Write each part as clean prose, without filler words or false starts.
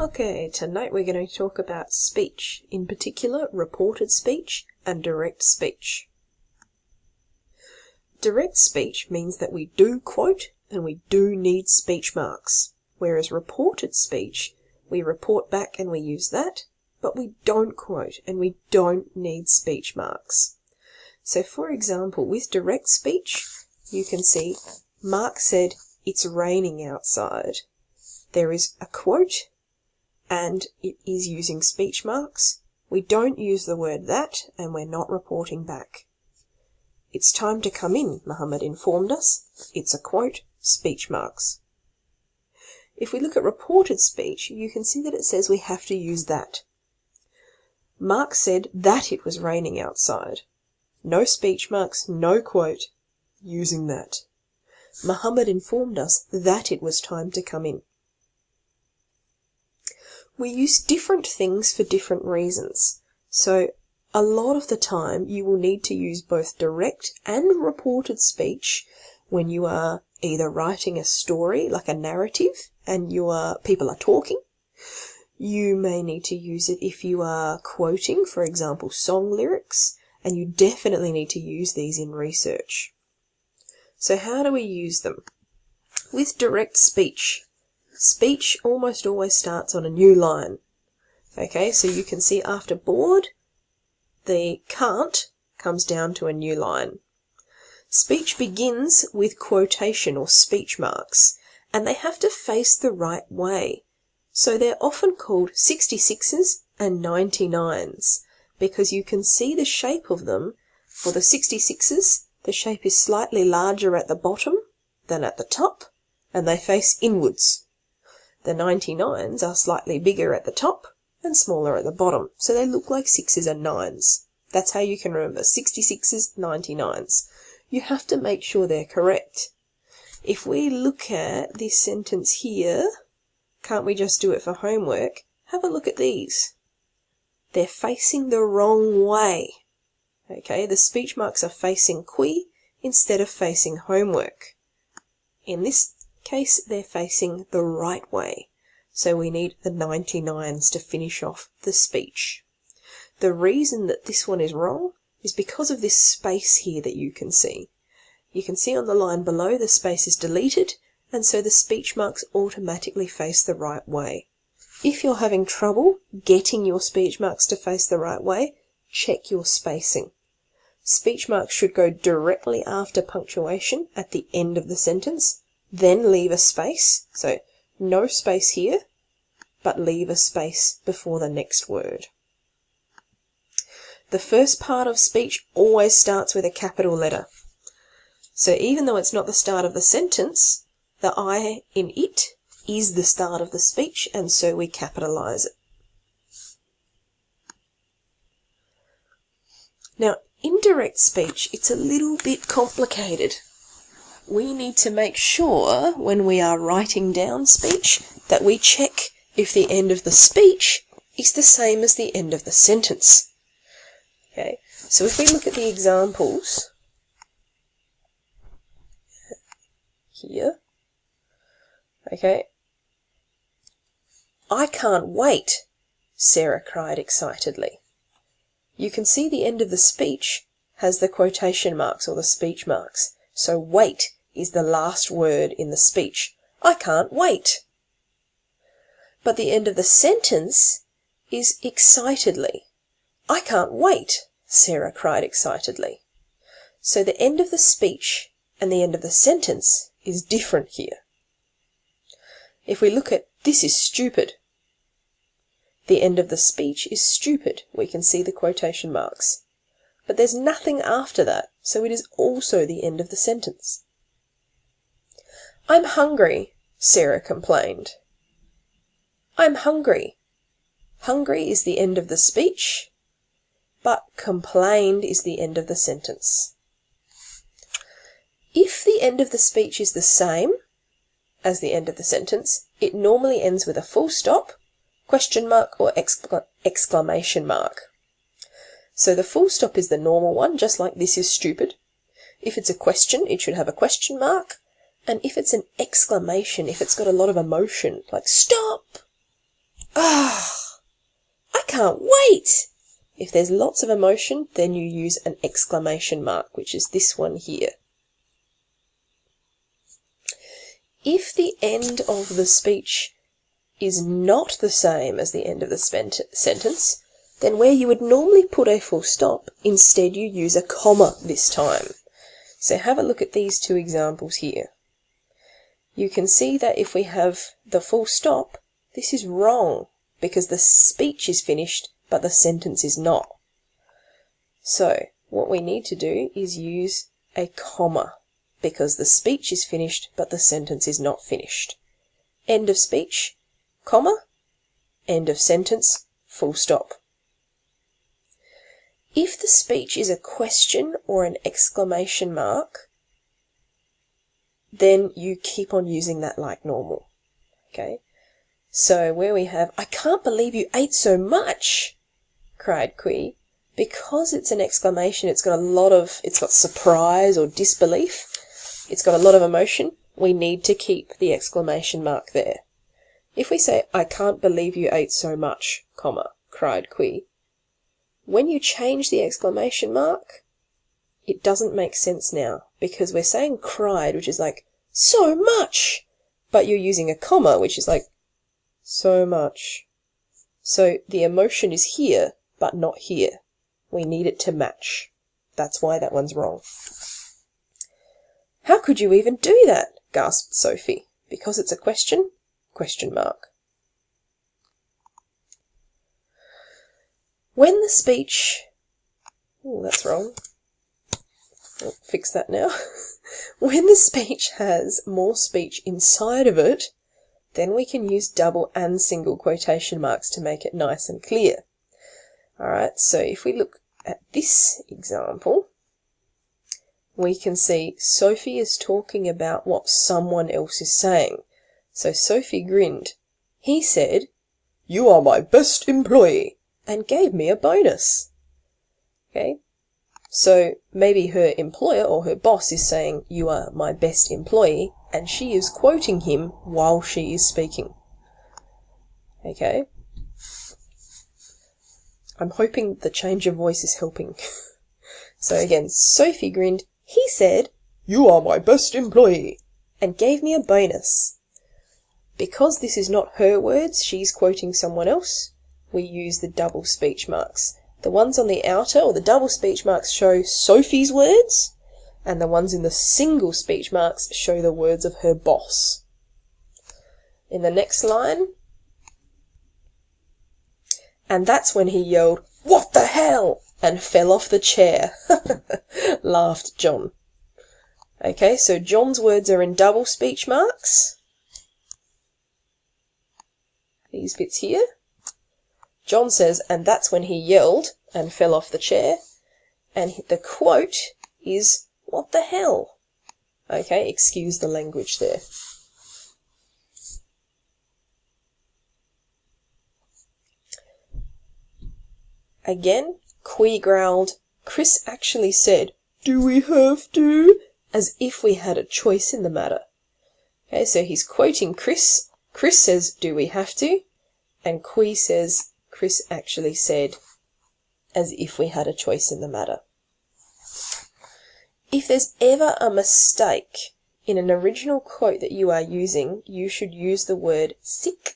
Okay, tonight we're going to talk about speech, in particular reported speech and direct speech. Direct speech means that we do quote and we do need speech marks, whereas reported speech, we report back and we use that, but we don't quote and we don't need speech marks. So for example, with direct speech, you can see Mark said, "It's raining outside." There is a quote and it is using speech marks. We don't use the word "that" and we're not reporting back. "It's time to come in," Muhammad informed us. It's a quote, speech marks. If we look at reported speech, you can see that it says we have to use that. Mark said that it was raining outside. No speech marks, no quote, using that. Muhammad informed us that it was time to come in. We use different things for different reasons. So a lot of the time you will need to use both direct and reported speech when you are either writing a story, like a narrative, and people are talking. You may need to use it if you are quoting, for example, song lyrics, and you definitely need to use these in research. So how do we use them? With direct speech, speech almost always starts on a new line. Okay, so you can see after bored, the can't comes down to a new line. Speech begins with quotation or speech marks, and they have to face the right way. So they're often called 66s and 99s, because you can see the shape of them. For the 66s, the shape is slightly larger at the bottom than at the top, and they face inwards. The 99s are slightly bigger at the top and smaller at the bottom, so they look like 6s and 9s. That's how you can remember 66s, 99s. You have to make sure they're correct. If we look at this sentence here, can't we just do it for homework? Have a look at these. They're facing the wrong way. Okay, the speech marks are facing qui instead of facing homework. In this case, they're facing the right way. So we need the 99s to finish off the speech. The reason that this one is wrong is because of this space here that you can see. You can see on the line below the space is deleted, and so the speech marks automatically face the right way. If you're having trouble getting your speech marks to face the right way, check your spacing. Speech marks should go directly after punctuation at the end of the sentence, then leave a space. So no space here, but leave a space before the next word. The first part of speech always starts with a capital letter. So even though it's not the start of the sentence, the I in it is the start of the speech, and so we capitalize it. Now, in direct speech, it's a little bit complicated. We need to make sure when we are writing down speech that we check if the end of the speech is the same as the end of the sentence. Okay, so if we look at the examples here, okay, "I can't wait," Sarah cried excitedly. You can see the end of the speech has the quotation marks or the speech marks. So wait is the last word in the speech. I can't wait. But the end of the sentence is excitedly. I can't wait, Sarah cried excitedly. So the end of the speech and the end of the sentence is different here. If we look at this is stupid. The end of the speech is stupid. We can see the quotation marks. But there's nothing after that, so it is also the end of the sentence. I'm hungry, Sarah complained. I'm hungry. Hungry is the end of the speech, but complained is the end of the sentence. If the end of the speech is the same as the end of the sentence, it normally ends with a full stop, question mark, or exclamation mark. So the full stop is the normal one, just like this is stupid. If it's a question, it should have a question mark. And if it's an exclamation, if it's got a lot of emotion, like stop, can't wait. If there's lots of emotion, then you use an exclamation mark, which is this one here. If the end of the speech is not the same as the end of the sentence, then where you would normally put a full stop, instead you use a comma this time. So have a look at these two examples here. You can see that if we have the full stop, this is wrong because the speech is finished but the sentence is not. So what we need to do is use a comma because the speech is finished but the sentence is not finished. End of speech, comma, end of sentence, full stop. If the speech is a question or an exclamation mark, then you keep on using that like normal. Okay? So where we have, I can't believe you ate so much, cried Qui. Because it's an exclamation, it's got surprise or disbelief. It's got a lot of emotion. We need to keep the exclamation mark there. If we say, I can't believe you ate so much, comma, cried Qui, when you change the exclamation mark, it doesn't make sense now because we're saying cried, which is like, so much, but you're using a comma, which is like, so much. So the emotion is here, but not here. We need it to match. That's why that one's wrong. How could you even do that? Gasped Sophie. Because it's a question? Question mark. When the speech... Oh, that's wrong. I'll fix that now. When the speech has more speech inside of it, then we can use double and single quotation marks to make it nice and clear. Alright, so if we look at this example, we can see Sophie is talking about what someone else is saying. So Sophie grinned. He said, "You are my best employee," and gave me a bonus. Okay, so maybe her employer or her boss is saying, "You are my best employee," and she is quoting him while she is speaking. Okay. I'm hoping the change of voice is helping. So again, Sophie grinned. He said, "You are my best employee," and gave me a bonus. Because this is not her words, she's quoting someone else, we use the double speech marks. The ones on the outer or the double speech marks show Sophie's words, and the ones in the single speech marks show the words of her boss. In the next line, and that's when he yelled, "What the hell?" and fell off the chair. Laughed John. Okay, so John's words are in double speech marks. These bits here. John says, and that's when he yelled and fell off the chair. And the quote is, "What the hell?" Okay, excuse the language there. Again, Qui growled. Chris actually said, "Do we have to?" as if we had a choice in the matter. Okay, so he's quoting Chris. Chris says, "Do we have to?" And Qui says, "Chris actually said," as if we had a choice in the matter. If there's ever a mistake in an original quote that you are using, you should use the word sick,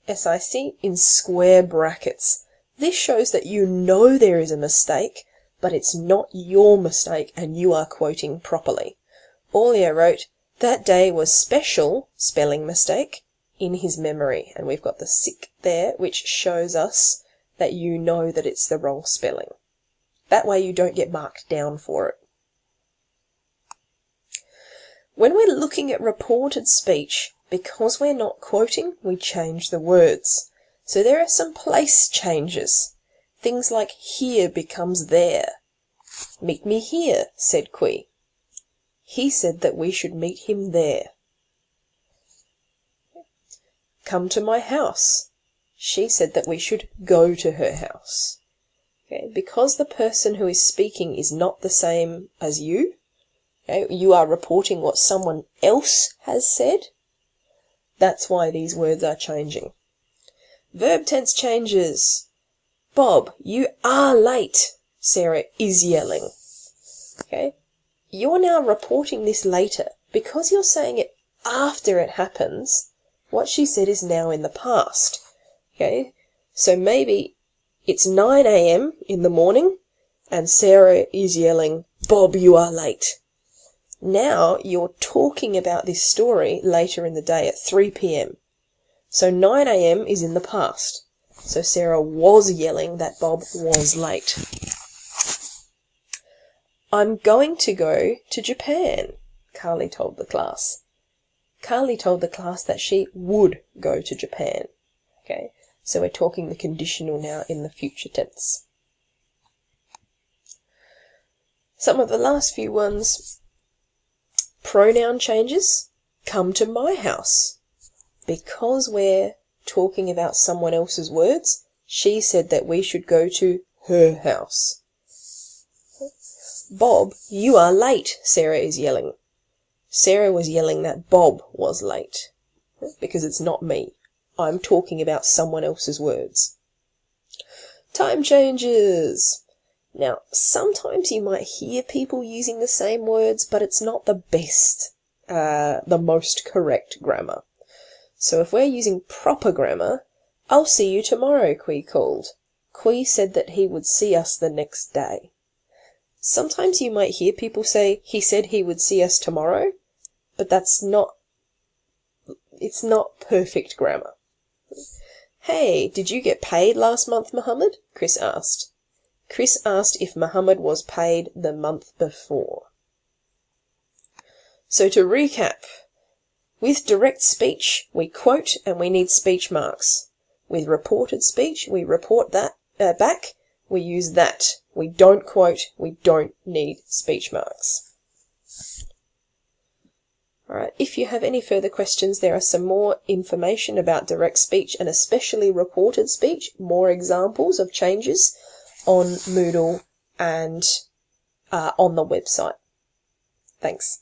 S-I-C, in square brackets. This shows that you know there is a mistake, but it's not your mistake and you are quoting properly. Aulia wrote, "That day was special," spelling mistake, in his memory. And we've got the sick there, which shows us that you know that it's the wrong spelling. That way you don't get marked down for it. When we're looking at reported speech, because we're not quoting, we change the words. So there are some place changes. Things like here becomes there. "Meet me here," said Qui. He said that we should meet him there. "Come to my house." She said that we should go to her house. Okay, because the person who is speaking is not the same as you, okay, you are reporting what someone else has said. That's why these words are changing. Verb tense changes. Bob, you are late, Sarah is yelling. Okay? You're now reporting this later. Because you're saying it after it happens, what she said is now in the past. Okay? So maybe it's 9 a.m. in the morning and Sarah is yelling, Bob, you are late. Now you're talking about this story later in the day at 3 p.m. So 9 a.m. is in the past. So Sarah was yelling that Bob was late. I'm going to go to Japan, Carly told the class. Carly told the class that she would go to Japan. Okay, so we're talking the conditional now in the future tense. Some of the last few ones. Pronoun changes. Come to my house. Because we're talking about someone else's words, she said that we should go to her house. Bob, you are late, Sarah is yelling. Sarah was yelling that Bob was late, because it's not me. I'm talking about someone else's words. Time changes. Now, sometimes you might hear people using the same words, but it's not the best, the most correct grammar. So if we're using proper grammar, I'll see you tomorrow, Qui called. Qui said that he would see us the next day. Sometimes you might hear people say, he said he would see us tomorrow, but it's not perfect grammar. Hey, did you get paid last month, Muhammad? Chris asked. Chris asked if Muhammad was paid the month before. So to recap, with direct speech, we quote and we need speech marks. With reported speech, we report that back. We use that. We don't quote. We don't need speech marks. Alright, if you have any further questions, there are some more information about direct speech and especially reported speech, more examples of changes on Moodle and on the website. Thanks.